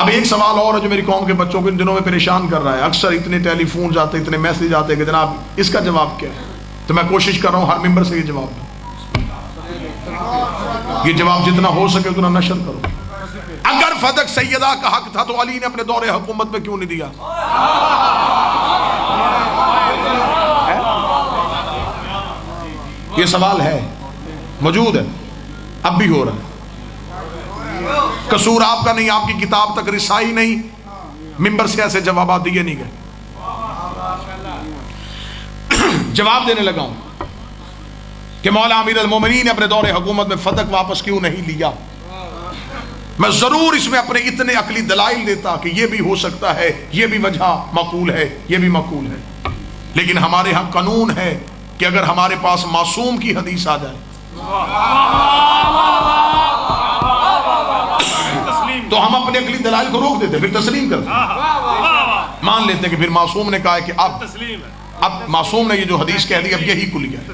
अब एक सवाल और है जो मेरी कौम के बच्चों को इन दिनों में परेशान कर रहा है। अक्सर इतने टेलीफोन आते, इतने मैसेज आते कि जनाब इसका जवाब क्या है। तो मैं कोशिश कर रहा हूँ हर मेंबर से ये जवाब दूं, ये जवाब जितना हो सके उतना नशर करो। अगर फदक सैयदा का हक था तो अली ने अपने दौरे हुकूमत में क्यों नहीं दिया? ये सवाल है, मौजूद है, अब भी हो रहा है। कसूर आपका नहीं, आपकी किताब तक रिसाई नहीं, मिंबर से ऐसे जवाब दिए नहीं गए। जवाब देने लगा हूं कि मौला अमीर अल मोमिनीन ने अपने दौरे हुकूमत में फदक वापस क्यों नहीं लिया। मैं जरूर इसमें अपने इतने अकली दलाइल देता कि यह भी हो सकता है, यह भी वजह मकूल है, यह भी मकूल है, लेकिन हमारे यहां कानून है कि अगर हमारे पास मासूम की हदीस आ जाए तो हम अपने अकली दलाइल को रोक देते, फिर तस्लीम करते, मान लेते कि फिर मासूम ने कहा है कि अब मासूम ने ये जो हदीस कह दी अब यही कुलिया है।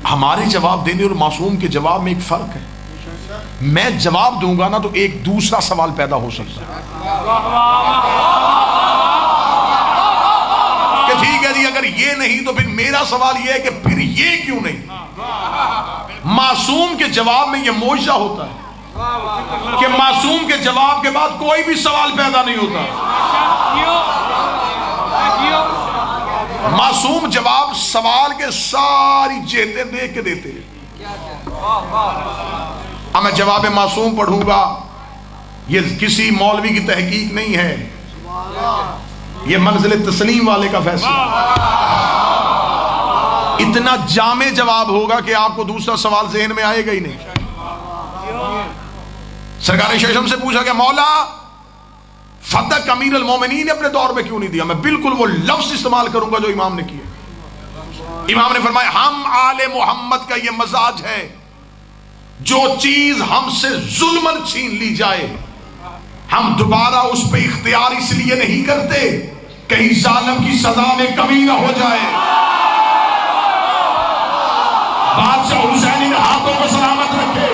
हमारे जवाब देने और मासूम के जवाब में एक फर्क है। मैं जवाब दूंगा ना तो एक दूसरा सवाल पैदा हो सकता है कि ठीक है जी अगर ये नहीं तो फिर मेरा सवाल ये है कि फिर ये क्यों नहीं। मासूम के जवाब में ये मोइजा होता है कि मासूम के जवाब के बाद कोई भी सवाल पैदा नहीं होता। मासूम जवाब सवाल के सारी जेतें देख के देते हैं। अब मैं जवाब मासूम पढ़ूंगा, ये किसी मौलवी की तहकीक नहीं है, ये मंजिल तस्लीम वाले का फैसला। इतना जामे जवाब होगा कि आपको दूसरा सवाल ज़हन में आएगा ही नहीं। सरकार शेषम से पूछा कि मौला फदक अमीर अल मोमिनीन ने अपने दौर में क्यों नहीं दिया। मैं बिल्कुल वो लफ्ज इस्तेमाल करूंगा जो इमाम ने किया। इमाम ने फरमाया हम आले मोहम्मद का ये मजाज है, जो चीज हमसे जुल्मन छीन ली जाए हम दोबारा उस पर इख्तियार इसलिए नहीं करते कहीं जालिम की सजा में कमी ना हो जाए। बादशाह हुसैनी ने हाथों को सलामत रखे,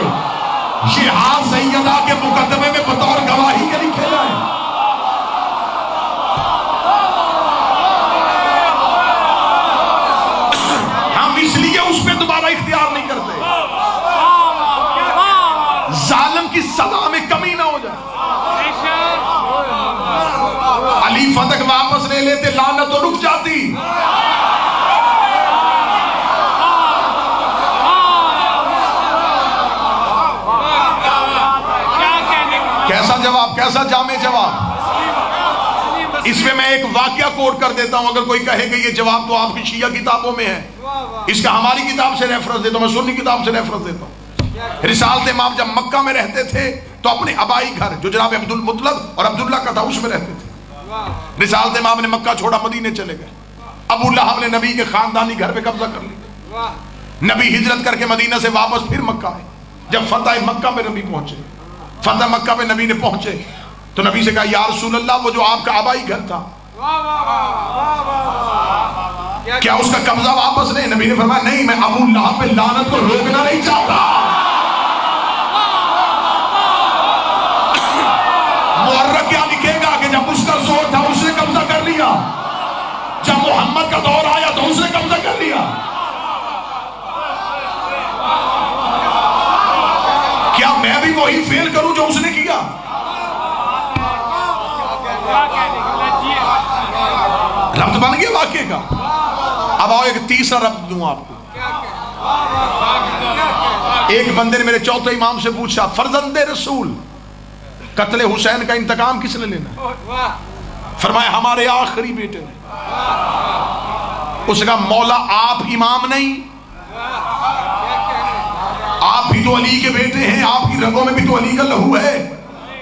ये हाथ सैयदा के मुकदमे में बतौर गवाही के लिखे जाए। हम इसलिए उस पर दोबारा इख्तियार नहीं करते जालिम की सजा में कमी ना हो जाए। अली फदक वापस ले लेते लानत तो रुक जाती। कैसा जवाब, कैसा जामे जवाब। इसमें मैं एक वाकया कोट कर देता हूं। अगर कोई कहे कि ये जवाब तो आपकी शिया किताबों में है, इसका हमारी किताब से रेफरेंस देता हूं, मैं सुन्नी किताब से रेफरेंस देता हूं। रिसालत इमाम जब मक्का में रहते थे तो अपने अबाई घर जो जनाब अब्दुल मुतलब और अब्दुल्ला का था उसमें रहते थे। रिसालत इमाम ने मक्का छोड़ा, मदीने चले गए। अबू लहब ने नबी के खानदानी घर पे कब्जा कर लिया। नबी हिजरत करके मदीना से वापस फिर मक्का आए। जब फतेह मक्का में नबी पहुंचे, फतेह मक्का में नबी ने पहुंचे तो नबी से कहा या रसूल अल्लाह वो जो आपका आबाई घर था क्या उसका कब्जा वापस नहीं। नबी ने फरमाया नहीं, मैं अबू लहब पे लानत को रोकना नहीं चाहता। मुअर्रख क्या लिखेगा कि जब उसका जोर था उसने कब्जा कर लिया, जब मोहम्मद का दौर आया तो उसने कब्जा कर लिया। क्या मैं भी वही फेल करूं जो उसने किया? रब्त बन गया वाक्य का। अब आओ एक तीसरा रब्त दूं आपको। एक बंदे ने मेरे चौथे इमाम से पूछा फर्जंदे रसूल कत्ले हुसैन का इंतकाम किसने लेना? फरमाया हमारे आखिरी बेटे ने। उसने कहा मौला आप इमाम नहीं, आप भी तो अली के बेटे हैं, आपकी रगों में भी तो अली का लहू है।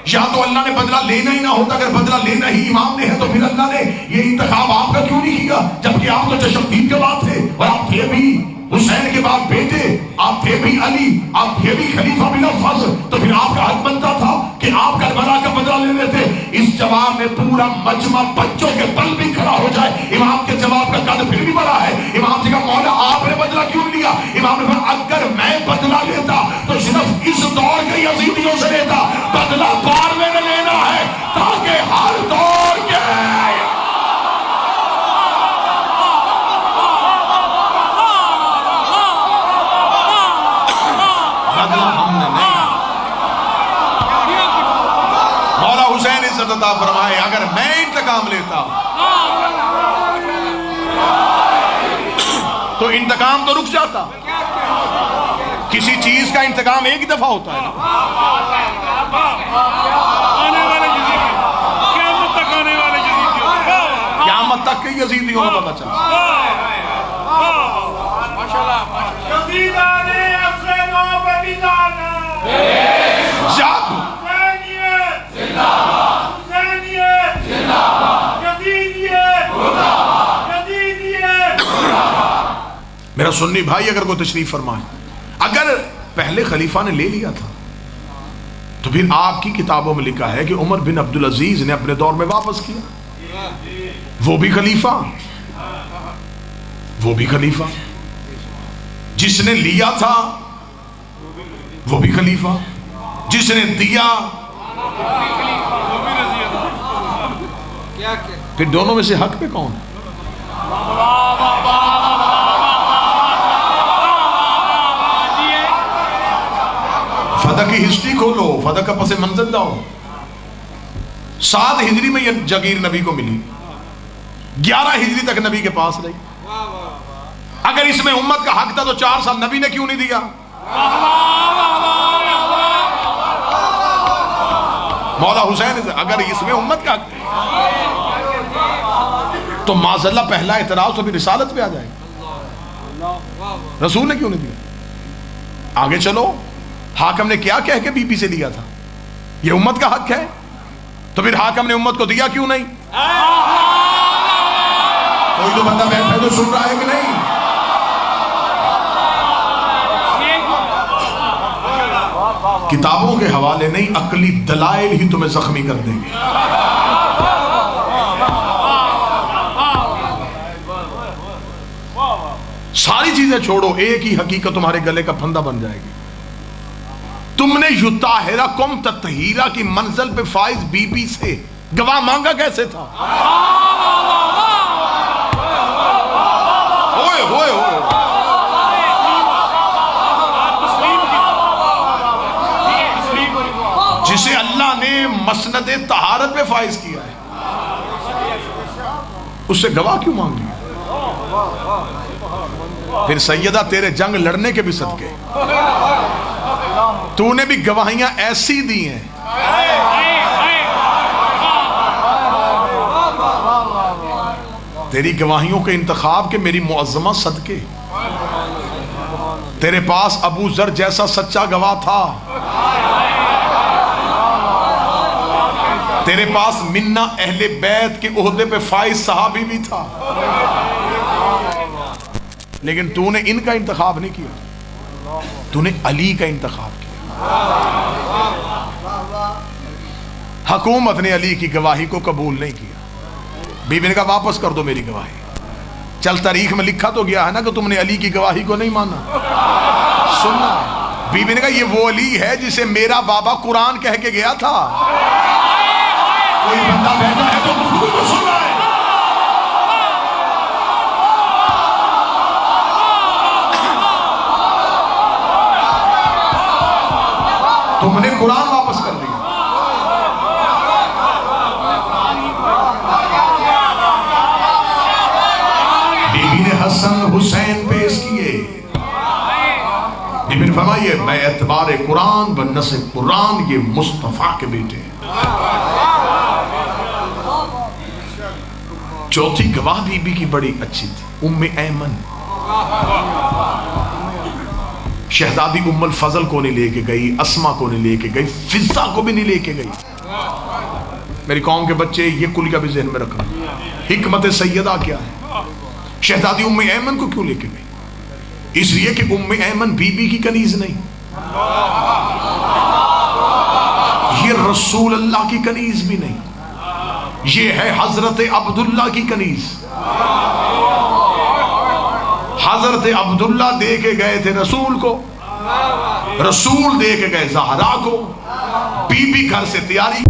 या तो अल्लाह ने बदला लेना ही ना होता, अगर बदला लेना ही इमाम ने है तो फिर अल्लाह ने ये इंतखाब आपका क्यों नहीं किया? जबकि आप तो तशद्दुद के बाद थे और आप थे भी हुसैन के बाद बेटे, आप थे भी अली, आप थे भी खलीफा बिला फज़्ल, तो फिर आपका हक बनता था कि आप करबला का बदला ले लेते। इस जवाब में पूरा मजमा बच्चों के बल भी खड़ा हो जाए। इमाम के जवाब का कद फिर भी बड़ा है। इमाम से कहा मौला आपने बदला क्यों लिया? इमाम ने कहा अगर मैं बदला लेता तो सिर्फ इस दौर के यजीदियों से लेता, बदला बाद में इज्जत अता फरमाए। अगर मैं इंतकाम लेता तो इंतकाम तो रुक जाता। किसी चीज का इंतकाम एक ही दफा होता है। क़यामत तक के यजीदियों को पता चला। मेरा सुन्नी भाई अगर कोई तशरीफ फरमाए, अगर पहले खलीफा ने ले लिया था तो फिर आपकी किताबों में लिखा है कि उमर बिन अब्दुल अजीज ने अपने दौर में वापस किया। वो भी खलीफा, वो भी खलीफा। जिसने लिया था वो भी खलीफा, जिसने दिया फिर दोनों में से हक पे कौन? फदक की हिस्ट्री खोलो, फदक का पसे मंजर लाओ। 7 हिजरी में यह जगीर नबी को मिली, 11 हिजरी तक नबी के पास रही। अगर इसमें उम्मत का हक था तो 4 साल नबी ने क्यों नहीं दिया? मौला हुसैन, अगर इसमें उम्मत का हक तो माज़अल्लाह पहला एतराज तो फिर रिसालत पे आ जाएगा। रसूल ने क्यों नहीं दिया? आगे चलो, हाकम ने क्या कह के बीबी से लिया था? ये उम्मत का हक है, तो फिर हाकम ने उम्मत को दिया क्यों नहीं? कोई तो बंदा बैठा तो सुन रहा है कि नहीं? किताबों के हवाले नहीं, अकली दलाइल ही तुम्हें जख्मी कर देंगे। सारी चीजें छोड़ो, एक ही हकीकत तुम्हारे गले का फंदा बन जाएगी। तुमने युताहिरा कुम ततहीरा की मंजिल पे फाइज बीबी से गवाह मांगा कैसे था? ओए होए होए, जिसे अल्लाह ने मसनदे तहारत पे फाइज किया है, उससे गवाह क्यों मांग लिया? फिर सैयदा तेरे जंग लड़ने के भी सदके तूने भी गवाहियां ऐसी दी हैं। तेरी गवाहियों के इंतखाब के मेरी मुअज्जमा सदके, तेरे पास अबू जर जैसा सच्चा गवाह था, तेरे पास मिन्ना अहले बैत के ओहदे पे फाइज सहाबी भी था, लेकिन तूने इनका इंतखाब नहीं किया, तूने अली का इंतखाब किया। हुकूमत ने अली की गवाही को कबूल नहीं किया। बीबी ने कहा वापस कर दो मेरी गवाही। चल, तारीख में लिखा तो गया है ना कि तुमने अली की गवाही को नहीं माना। सुनना, बीबी ने कहा ये वो अली है जिसे मेरा बाबा कुरान कह के गया था। कोई बंदा बैठा है तो सुन रहा है। तुमने कुरान वापस कर दिया। बीबी ने हसन हुसैन पेश किए। बीबी ने फरमाया मैं एतबार कुरान व नस्ब कुरान ये मुस्तफा के बेटे। चौथी गवाह बीबी की बड़ी अच्छी थी, उम्मे ऐमन। शहजादी उम्मुल फजल को नहीं लेके गई, अस्मा को नहीं लेके गई, फिजा को भी नहीं लेके गई। मेरी कौम के बच्चे ये कुल का भी ज़हन में रखना, हिकमत सैयदा क्या है। शहजादी उम्मे ऐमन को क्यों लेके गई? इसलिए कि उम्मे ऐमन बीबी की कनीज नहीं, ये रसूल अल्लाह की कनीज भी नहीं, ये है हजरत अब्दुल्ला की कनीज। हजरत अब्दुल्ला दे के गए थे रसूल को, रसूल दे के गए ज़हरा को, बीबी घर से तैयारी